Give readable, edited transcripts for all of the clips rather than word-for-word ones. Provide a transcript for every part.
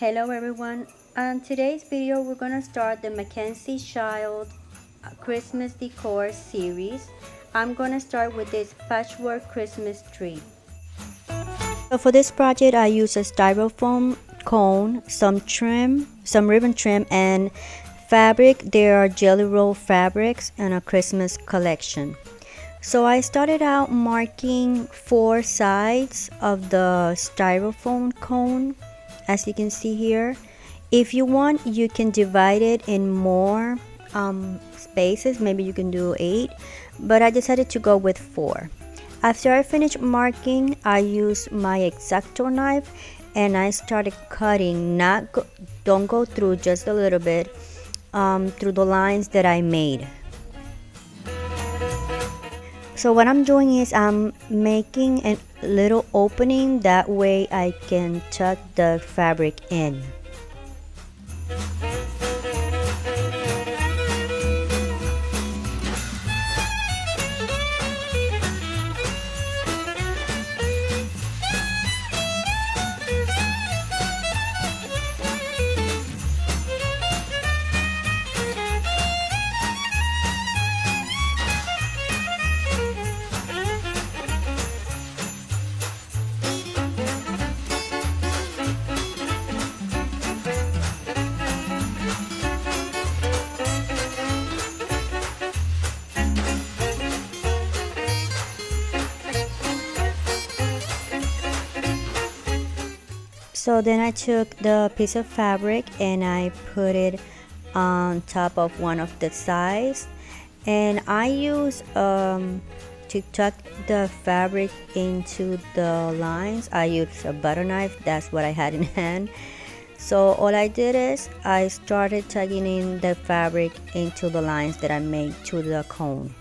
Hello everyone. On today's video we're going to start the Mackenzie Childs Christmas decor series. I'm going to start with this patchwork Christmas tree. So for this project I use a styrofoam cone, some ribbon trim and fabric. There are jelly roll fabrics and a Christmas collection. So I started out marking 4 sides of the styrofoam cone, as you can see here. If you want, you can divide it in more spaces. Maybe you can do 8, but I decided to go with 4. After I finished marking, I used my X-Acto knife and I started cutting. Don't go through, just a little bit through the lines that I made. So what I'm doing is I'm making a little opening, that way I can tuck the fabric in. So then I took the piece of fabric and I put it on top of one of the sides, and I use to tuck the fabric into the lines, I used a butter knife. That's what I had in hand. So all I did is I started tucking in the fabric into the lines that I made to the cone.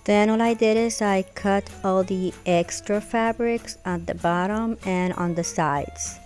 Then all I did is I cut all the extra fabrics at the bottom and on the sides.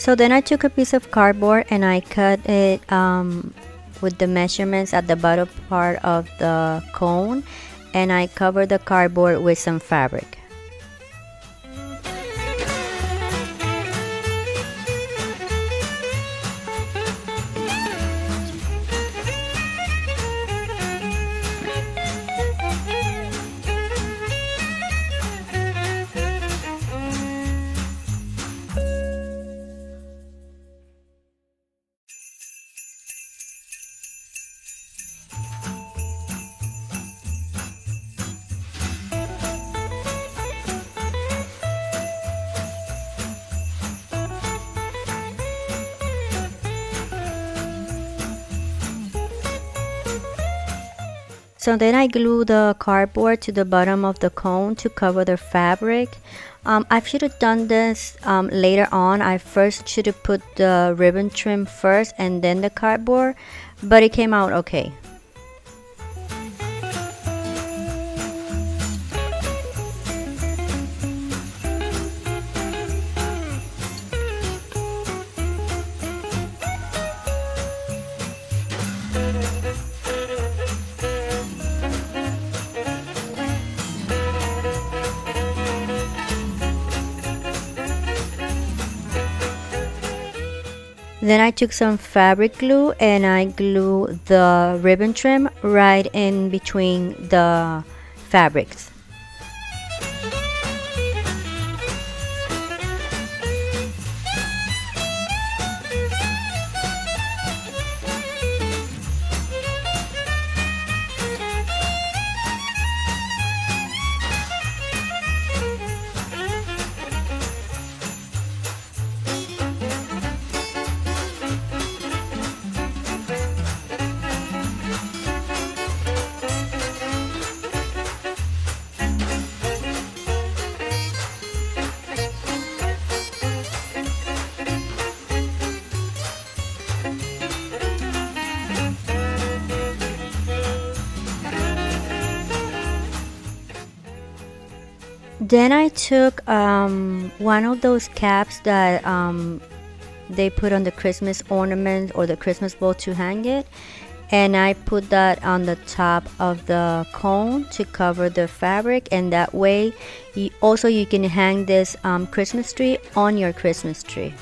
So then I took a piece of cardboard and I cut it with the measurements at the bottom part of the cone, and I covered the cardboard with some fabric. So then I glue the cardboard to the bottom of the cone to cover the fabric. I should have done this later on. I first should have put the ribbon trim first and then the cardboard, but it came out okay. Then I took some fabric glue and I glue the ribbon trim right in between the fabrics. Then I took one of those caps that they put on the Christmas ornament or the Christmas bowl to hang it, and I put that on the top of the cone to cover the fabric, and that way you can hang this Christmas tree on your Christmas tree.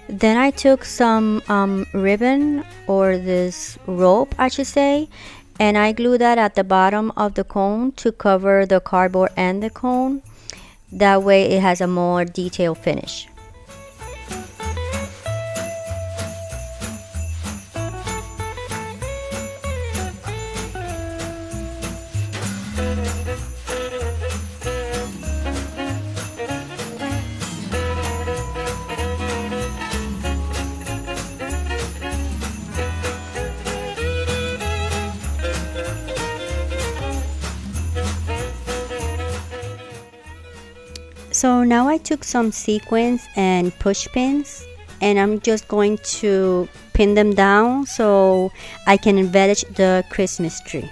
Then I took some ribbon, or this rope I should say, and I glued that at the bottom of the cone to cover the cardboard and the cone. That way it has a more detailed finish. So now I took some sequins and push pins, and I'm just going to pin them down so I can embellish the Christmas tree.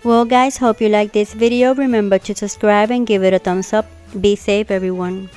Well guys, hope you like this video. Remember to subscribe and give it a thumbs up. Be safe everyone.